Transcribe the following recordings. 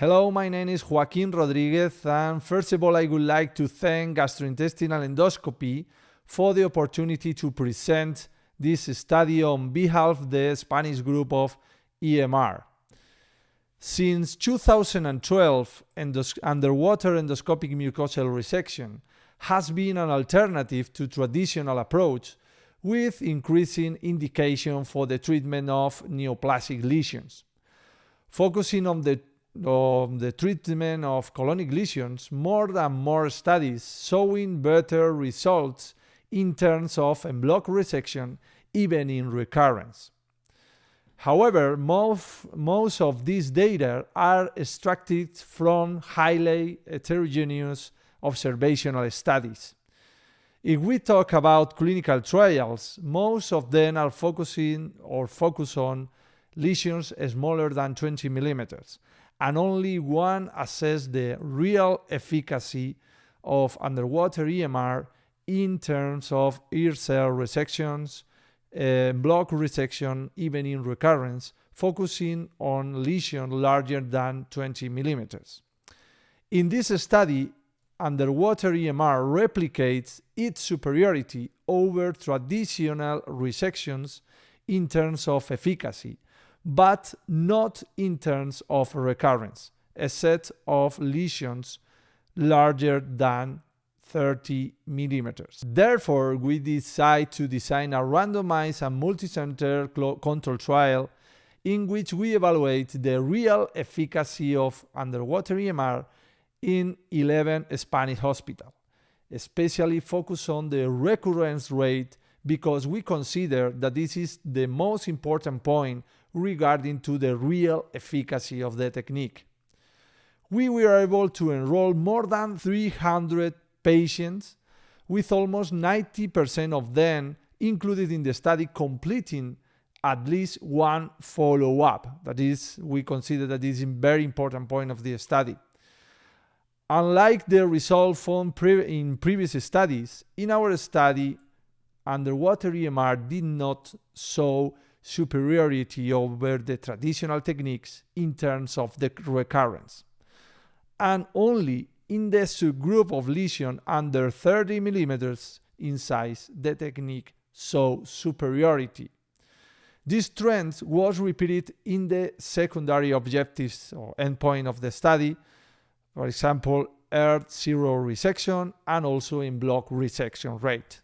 Hello, my name is Joaquín Rodríguez, and first of all, I would like to thank Gastrointestinal Endoscopy for the opportunity to present this study on behalf of the Spanish group of EMR. Since 2012, underwater endoscopic mucosal resection has been an alternative to traditional approach with increasing indication for the treatment of neoplastic lesions. Focusing on the treatment of colonic lesions, more and more studies showing better results in terms of en bloc resection, even in recurrence. However, most of these data are extracted from highly heterogeneous observational studies. If we talk about clinical trials, most of them are focus on lesions smaller than 20 millimeters, and only one assess the real efficacy of underwater EMR in terms of ear cell resections, block resection, even in recurrence, focusing on lesions larger than 20 millimeters. In this study, underwater EMR replicates its superiority over traditional resections in terms of efficacy, but not in terms of recurrence, a set of lesions larger than 30 millimeters. Therefore, we decide to design a randomized and multicenter control trial in which we evaluate the real efficacy of underwater EMR in 11 Spanish hospitals, especially focus on the recurrence rate because we consider that this is the most important point regarding to the real efficacy of the technique. We were able to enroll more than 300 patients, with almost 90% of them included in the study completing at least one follow-up. That is, we consider that this is a very important point of the study. Unlike the result found in previous studies, in our study, underwater EMR did not show superiority over the traditional techniques in terms of the recurrence. And only in the subgroup of lesion under 30 millimeters in size, the technique showed superiority. This trend was repeated in the secondary objectives or endpoint of the study, for example, EART-0 resection and also in block resection rate.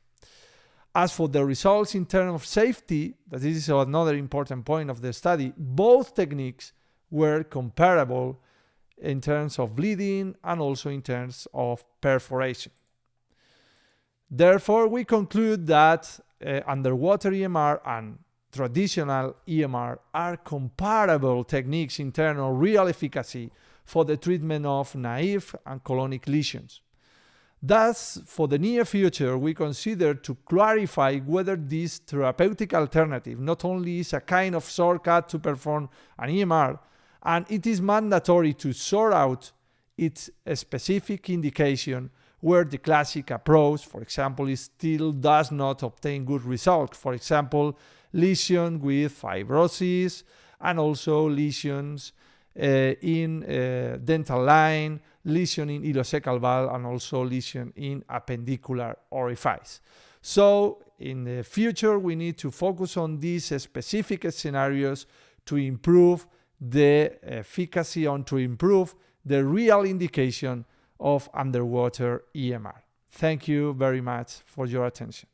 As for the results in terms of safety, that is another important point of the study, both techniques were comparable in terms of bleeding and also in terms of perforation. Therefore, we conclude that underwater EMR and traditional EMR are comparable techniques in terms of real efficacy for the treatment of naive and colonic lesions. Thus, for the near future, we consider to clarify whether this therapeutic alternative not only is a kind of shortcut to perform an EMR, and it is mandatory to sort out its specific indication where the classic approach, for example, still does not obtain good results. For example, lesion with fibrosis and also lesions in dental line, lesion in ileocecal valve, and also lesion in appendicular orifice. So in the future, we need to focus on these specific scenarios to improve the efficacy and to improve the real indication of underwater EMR. Thank you very much for your attention.